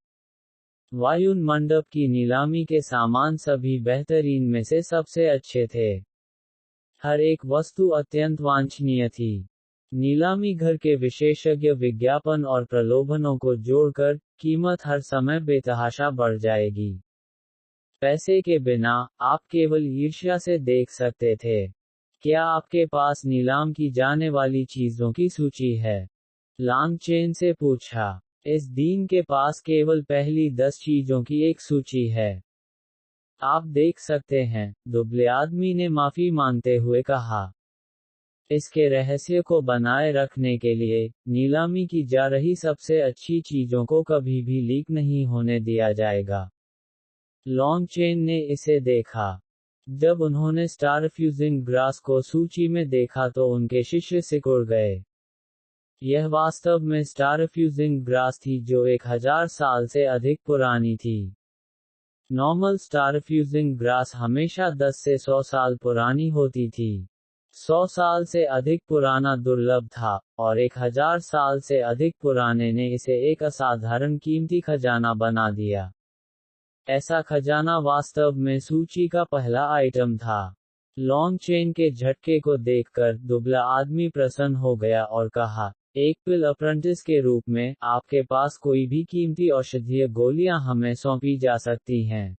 वायुन मंडप की नीलामी के सामान सभी बेहतरीन में से सबसे अच्छे थे। हर एक वस्तु अत्यंत वांछनीय थी। नीलामी घर के विशेषज्ञ विज्ञापन और प्रलोभनों को जोड़कर, कीमत हर समय बेतहाशा बढ़ जाएगी। पैसे के बिना, आप केवल ईर्ष्या से देख सकते थे। क्या आपके पास नीलाम की जाने वाली चीजों की सूची है? लॉन्ग चेन से पूछा। इस दीन के पास केवल पहली 10 चीजों की एक सूची है। आप देख सकते हैं, दुबले आदमी ने माफी मांगते हुए कहा। इसके रहस्य को बनाए रखने के लिए, नीलामी की जा रही सबसे अच्छी चीजों को कभी भी लीक नहीं होने दिया जाएगा। लॉन्ग चेन ने इसे देखा। जब उन्होंने स्टारफ्यूजिंग ग्रास को सूची में देखा तो उनके शिष्य सिकुड़ गए। यह वास्तव में स्टारफ्यूजिंग ग्रास थी जो 1000 साल से अधिक पुरानी थी। नॉर्मल स्टारफ्यूजिंग ग्रास हमेशा 10 से 100 साल पुरानी होती थी। 100 साल से अधिक पुराना दुर्लभ था, और 1000 साल से अधिक पुराने ने इसे एक असाधारण कीमती खजाना बना दिया। ऐसा खजाना वास्तव में सूची का पहला आइटम था। लॉन्ग चेन के झटके को देखकर दुबला आदमी प्रसन्न हो गया और कहा, एक पिल अप्रेंटिस के रूप में, आपके पास कोई भी कीमती औषधीय गोलियां हमें सौंपी जा सकती हैं।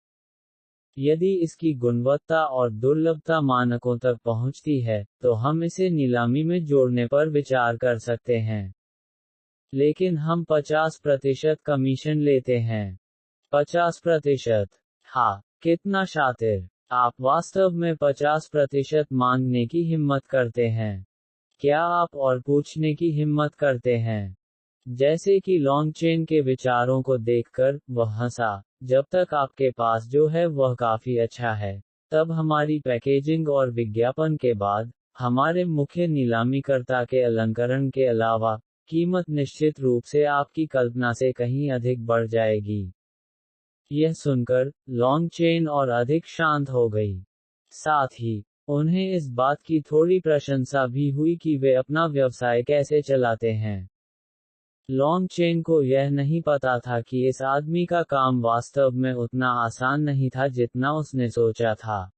यदि इसकी गुणवत्ता और दुर्लभता मानकों तक पहुंचती है, तो हम इसे नीलामी में जोड़ने पर विचार कर सकते हैं। लेकिन हम 50% कमीशन लेते हैं। 50%? हाँ, कितना शातिर! आप वास्तव में 50% मांगने की हिम्मत करते हैं। क्या आप और पूछने की हिम्मत करते हैं? जैसे कि लॉन्ग चेन के विचारों को देखकर वह हंसा, जब तक आपके पास जो है वह काफी अच्छा है, तब हमारी पैकेजिंग और विज्ञापन के बाद, हमारे मुख्य नीलामीकर्ता के अलंकरण के अलावा, कीमत निश्चित रूप से आपकी कल्पना से कहीं अधिक बढ़ जाएगी। यह सुनकर, लॉन्ग चेन और अधिक शांत हो गई। साथ ही, उन्हें इस बात की थोड़ी प्रशंसा भी हुई कि वे अपना व्यवसाय कैसे चलाते हैं। लॉन्ग चेन को यह नहीं पता था कि इस आदमी का काम वास्तव में उतना आसान नहीं था जितना उसने सोचा था।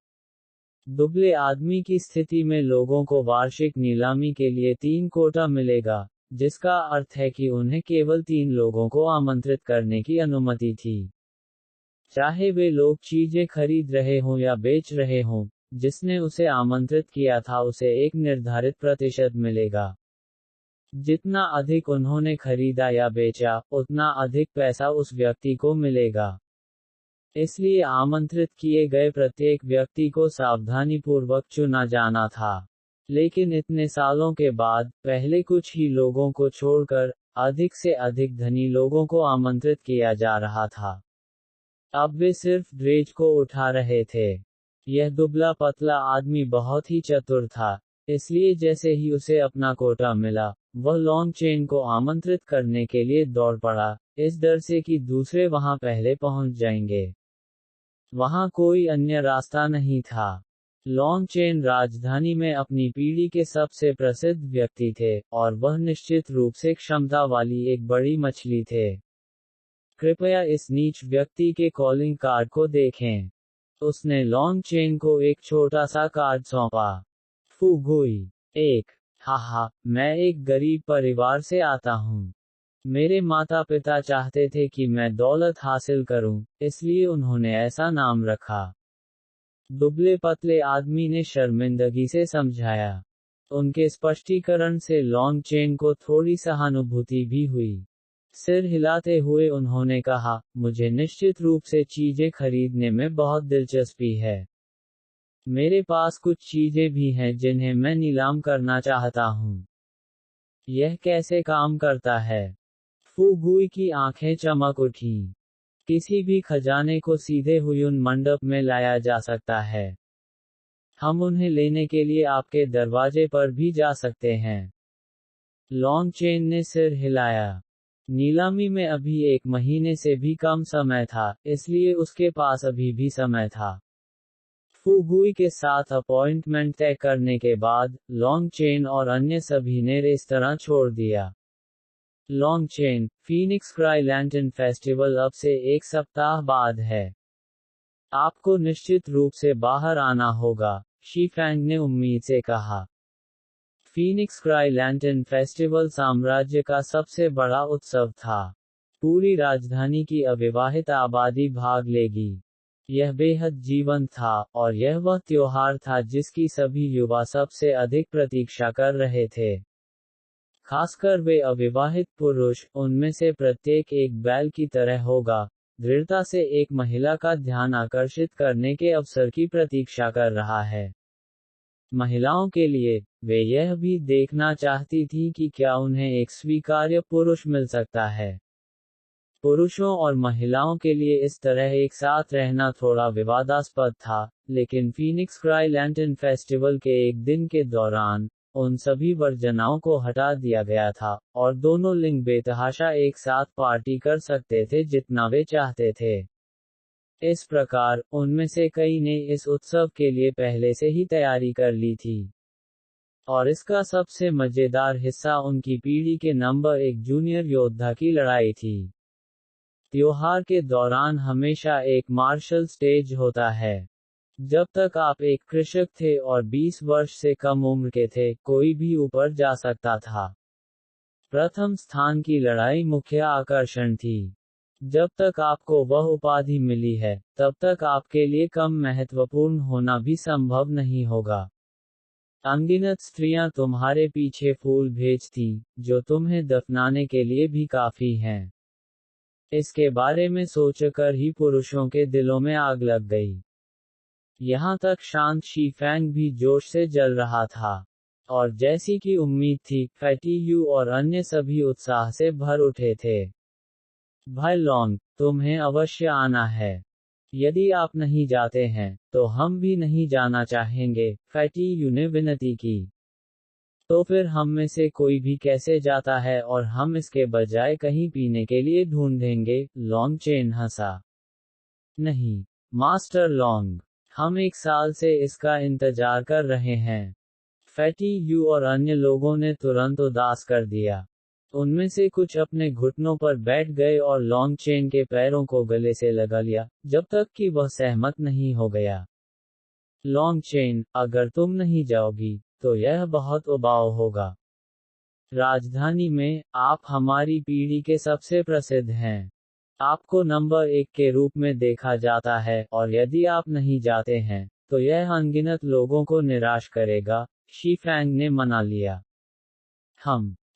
दुबले आदमी की स्थिति में लोगों को वार्षिक नीलामी के लिए 3 कोटा मिलेगा, जिसका अर्थ है कि उन्हें केवल 3 लोगों को आमंत्रित करने की अनुमति थी। चाहे वे लोग चीजें खरीद रहे हों या बेच रहे हों, जिसने उसे आमंत्रित किया था उसे एक निर्धारित प्रतिशत मिलेगा। जितना अधिक उन्होंने खरीदा या बेचा, उतना अधिक पैसा उस व्यक्ति को मिलेगा। इसलिए आमंत्रित किए गए प्रत्येक व्यक्ति को सावधानीपूर्वक चुना जाना था। लेकिन इतने सालों के बाद, पहले कुछ ही लोगों को छोड़कर, अधिक से अधिक धनी लोगों को आमंत्रित किया जा रहा था। अब वे सिर्फ ड्रेज को उठा रहे थे। यह दुबला पतला आदमी बहुत ही चतुर था, इसलिए जैसे ही उसे अपना कोटा मिला, वह लॉन्ग चेन को आमंत्रित करने के लिए दौड़ पड़ा, इस डर से कि दूसरे वहां पहले पहुंच जाएंगे। वहां कोई अन्य रास्ता नहीं था। लॉन्ग चेन राजधानी में अपनी पीढ़ी के सबसे प्रसिद्ध व्यक्ति थे, और वह निश्चित रूप से क्षमता वाली एक बड़ी मछली थे। कृपया इस नीच व्यक्ति के कॉलिंग कार्ड को देखें। उसने लॉन्ग चेन को एक छोटा सा कार्ड सौंपा। फुगुई। 1। हाहा, मैं एक गरीब परिवार से आता हूँ। मेरे माता पिता चाहते थे कि मैं दौलत हासिल करूं, इसलिए उन्होंने ऐसा नाम रखा। दुबले पतले आदमी ने शर्मिंदगी से समझाया। उनके स्पष्टीकरण से लॉन्ग चेन को थोड़ी सहानुभूति भी हुई। सिर हिलाते हुए उन्होंने कहा, मुझे निश्चित रूप से चीजें खरीदने में बहुत दिलचस्पी है। मेरे पास कुछ चीजें भी हैं जिन्हें मैं नीलाम करना चाहता हूँ। यह कैसे काम करता है? फुगुई की आंखें चमक उठीं। किसी भी खजाने को सीधे हुयुन मंडप में लाया जा सकता है। हम उन्हें लेने के लिए आपके दरवाजे पर भी जा सकते हैं। लॉन्ग चेन ने सिर हिलाया। नीलामी में अभी 1 महीने से भी कम समय था, इसलिए उसके पास अभी भी समय था। फुगुई के साथ अपॉइंटमेंट तय करने के बाद, लॉन्ग चेन और अन्य सभी ने रेस्तरां छोड़ दिया। Long chain, Phoenix cry lantern festival अब से 1 सप्ताह बाद है। आपको निश्चित रूप से बाहर आना होगा, शीफैंग ने उम्मीद से कहा। फीनिक्स क्राई लैंटर्न फेस्टिवल साम्राज्य का सबसे बड़ा उत्सव था। पूरी राजधानी की अविवाहित आबादी भाग लेगी। यह बेहद जीवंत था, और यह वह त्योहार था जिसकी सभी युवा सबसे अधिक प्रतीक्षा कर रहे थे। खासकर वे अविवाहित पुरुष, उनमें से प्रत्येक एक बैल की तरह होगा, दृढ़ता से एक महिला का ध्यान आकर्षित करने के अवसर की प्रतीक्षा कर रहा है। महिलाओं के लिए, वे यह भी देखना चाहती थीं कि क्या उन्हें एक स्वीकार्य पुरुष मिल सकता है। पुरुषों और महिलाओं के लिए इस तरह एक साथ रहना थोड़ा विवादास्पद था, लेकिन फीनिक्स क्राई लैंटर्न फेस्टिवल के एक दिन के दौरान, उन सभी वर्जनाओं को हटा दिया गया था, और दोनों लिंग बेतहाशा एक साथ पार्टी कर सकते थे जितना वे चाहते थे। इस प्रकार, उनमें से कई ने इस उत्सव के लिए पहले से ही तैयारी कर ली थी। और इसका सबसे मजेदार हिस्सा उनकी पीढ़ी के नंबर 1 जूनियर योद्धा की लड़ाई थी। त्योहार के दौरान हमेशा एक मार्शल स्टेज होता है। जब तक आप एक कृषक थे और 20 वर्ष से कम उम्र के थे, कोई भी ऊपर जा सकता था। प्रथम स्थान की लड़ाई मुख्य आकर्षण थी। जब तक आपको वह उपाधि मिली है, तब तक आपके लिए कम महत्वपूर्ण होना भी संभव नहीं होगा। अनगिनत स्त्रियां तुम्हारे पीछे फूल भेजतीं, जो तुम्हें दफनाने के लिए भी काफी हैं। इसके बारे में सोचकर ही पुरुषों के दिलों में आग लग गई। यहाँ तक शांत शीफैंग भी जोश से जल रहा था। और जैसी कि उम्मीद थी, फैटी यू और अन्य सभी उत्साह से भर उठे थे। भाई लॉन्ग, तुम्हें अवश्य आना है। यदि आप नहीं जाते हैं, तो हम भी नहीं जाना चाहेंगे, फैटी यू ने विनती की। तो फिर हम में से कोई भी कैसे जाता है और हम इसके बजाय कहीं पीने के लिए ढूंढेंगे, लॉन्ग चेन हंसा। नहीं, मास्टर लॉन्ग, हम 1 साल से इसका इंतजार कर रहे हैं। फैटी यू और अन्य लोगों ने तुरंत उदास कर दिया। उनमें से कुछ अपने घुटनों पर बैठ गए और लॉन्ग चेन के पैरों को गले से लगा लिया, जब तक कि वह सहमत नहीं हो गया। लॉन्ग चेन, अगर तुम नहीं जाओगी, तो यह बहुत उबाऊ होगा। राजधानी में, आप हमारी पीढ़ी के सबसे प्रसिद्ध हैं। आपको नंबर 1 के रूप में देखा जाता है, और यदि आप नहीं जाते हैं, तो यह अनगिनत लोगों को निराश करेगा, शीफैंग ने मना लिया।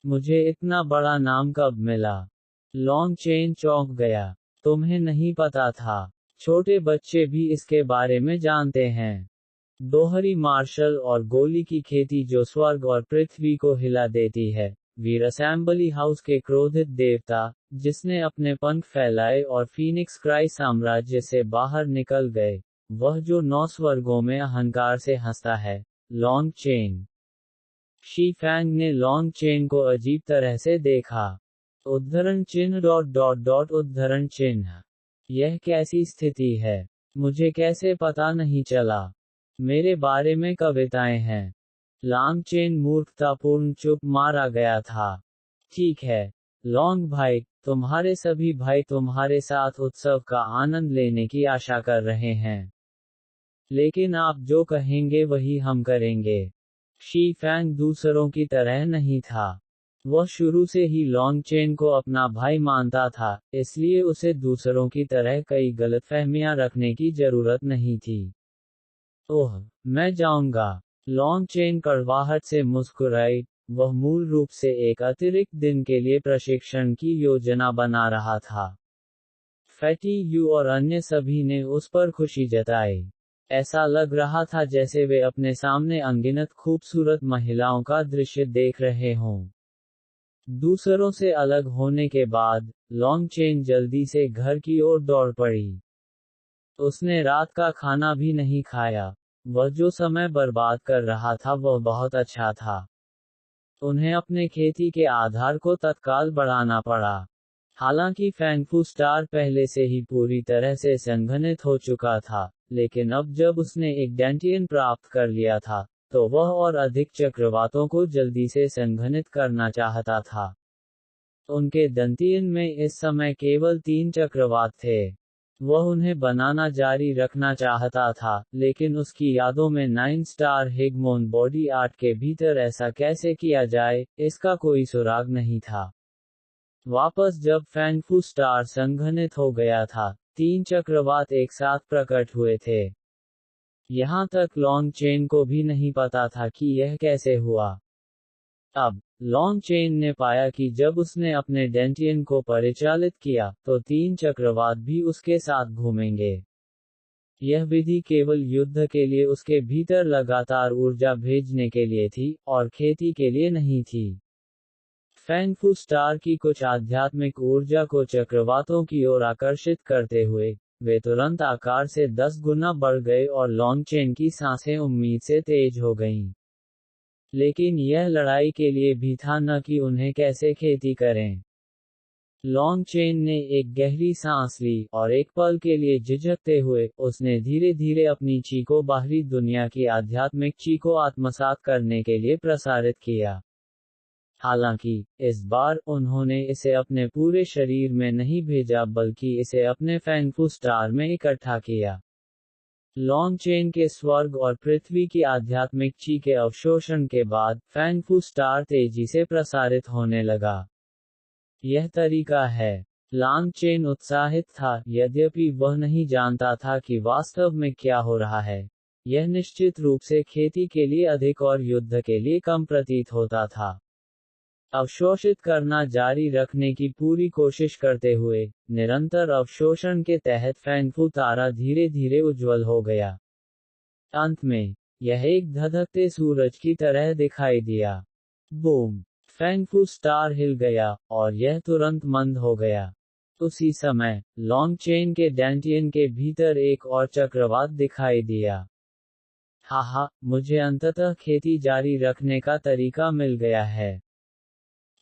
मुझे इतना बड़ा नाम कब मिला? लॉन्ग चेन चौंक गया। तुम्हें नहीं पता था? छोटे बच्चे भी इसके बारे में जानते हैं। दोहरी मार्शल और गोली की खेती जो स्वर्ग और पृथ्वी को हिला देती है। वीर असेंबली हाउस के क्रोधित देवता, जिसने अपने पंख फैलाए और फीनिक्स क्राई साम्राज्य से बाहर निकल गए, वह जो 9 स्वर्गों में अहंकार से हंसता है, लॉन्ग चेन। शीफैंग ने लॉन्ग चेन को अजीब तरह से देखा। उद्धरण चिन्ह उद्धरण चिन्ह। यह कैसी स्थिति है? मुझे कैसे पता नहीं चला? मेरे बारे में कविताएं हैं। लॉन्ग चेन मूर्खतापूर्ण चुप मारा गया था। ठीक है, लॉन्ग भाई, तुम्हारे सभी भाई तुम्हारे साथ उत्सव का आनंद लेने की आशा कर रहे हैं। लेकिन आप जो कहेंगे वही हम करेंगे। शीफैंग दूसरों की तरह नहीं था। वह शुरू से ही लॉन्ग चेन को अपना भाई मानता था, इसलिए उसे दूसरों की तरह कई गलतफहमियां रखने की जरूरत नहीं थी। ओह, मैं जाऊंगा। लॉन्ग चेन कड़वाहट से मुस्कुराई। वह मूल रूप से एक अतिरिक्त दिन के लिए प्रशिक्षण की योजना बना रहा था। फैटी यू और अन्य सभी ने उस पर खुशी जताई। ऐसा लग रहा था जैसे वे अपने सामने अनगिनत खूबसूरत महिलाओं का दृश्य देख रहे हों। दूसरों से अलग होने के बाद, लॉन्ग चेन जल्दी से घर की ओर दौड़ पड़ी। उसने रात का खाना भी नहीं खाया। वह जो समय बर्बाद कर रहा था वह बहुत अच्छा था। उन्हें अपने खेती के आधार को तत्काल बढ़ाना पड़ा। हालांकि फैंगफू स्टार पहले से ही पूरी तरह से संघनित हो चुका था, लेकिन अब जब उसने एक डेंटियन प्राप्त कर लिया था, तो वह और अधिक चक्रवातों को जल्दी से संघनित करना चाहता था। उनके दंतियन में इस समय केवल 3 चक्रवात थे। वह उन्हें बनाना जारी रखना चाहता था, लेकिन उसकी यादों में 9 स्टार हिगमोन बॉडी आर्ट के भीतर ऐसा कैसे किया जाए, इसका कोई सुराग नहीं था। वापस जब फैंगफू स्टार संघनित हो गया था, 3 चक्रवात एक साथ प्रकट हुए थे। यहाँ तक लॉन्ग चेन को भी नहीं पता था कि यह कैसे हुआ। अब, लॉन्ग चेन ने पाया कि जब उसने अपने डेंटियन को परिचालित किया, तो 3 चक्रवात भी उसके साथ घूमेंगे। यह विधि केवल युद्ध के लिए उसके भीतर लगातार ऊर्जा भेजने के लिए थी, और खेती के लिए नहीं थी। फैंगफू स्टार की कुछ आध्यात्मिक ऊर्जा को चक्रवातों की ओर आकर्षित करते हुए, वे तुरंत आकार से 10 गुना बढ़ गए और लॉन्ग चेन की सांसें उम्मीद से तेज हो गईं। लेकिन यह लड़ाई के लिए भी था, न कि उन्हें कैसे खेती करें। लॉन्ग चेन ने एक गहरी सांस ली, और एक पल के लिए झिझकते हुए, उसने धीरे धीरे अपनी ची को बाहरी दुनिया की आध्यात्मिक ची को आत्मसात करने के लिए प्रसारित किया। हालांकि इस बार उन्होंने इसे अपने पूरे शरीर में नहीं भेजा बल्कि इसे अपने फैंगफू स्टार में इकट्ठा किया। लॉन्ग चेन के स्वर्ग और पृथ्वी की आध्यात्मिक ची के अवशोषण के बाद फैंगफू स्टार तेजी से प्रसारित होने लगा। यह तरीका है। लॉन्ग चेन उत्साहित था, यद्यपि वह नहीं जानता था कि वास्तव में क्या हो रहा है। यह निश्चित रूप से खेती के लिए अधिक और युद्ध के लिए कम प्रतीत होता था। अवशोषित करना जारी रखने की पूरी कोशिश करते हुए, निरंतर अवशोषण के तहत फैंगफू तारा धीरे धीरे उज्ज्वल हो गया। अंत में, यह एक धधकते सूरज की तरह दिखाई दिया। बूम! फैंगफू स्टार हिल गया, और यह तुरंत मंद हो गया। उसी समय, लॉन्ग चेन के डैंटियन के भीतर एक और चक्रवात दिखाई दिया। हाहा, मुझे अंततः खेती जारी रखने का तरीका मिल गया है।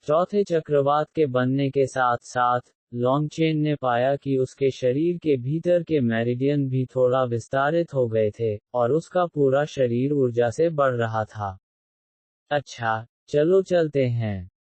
चौथे चक्रवात के बनने के साथ साथ, लॉन्ग चेन ने पाया कि उसके शरीर के भीतर के मेरिडियन भी थोड़ा विस्तारित हो गए थे, और उसका पूरा शरीर ऊर्जा से बढ़ रहा था। अच्छा, चलो चलते हैं।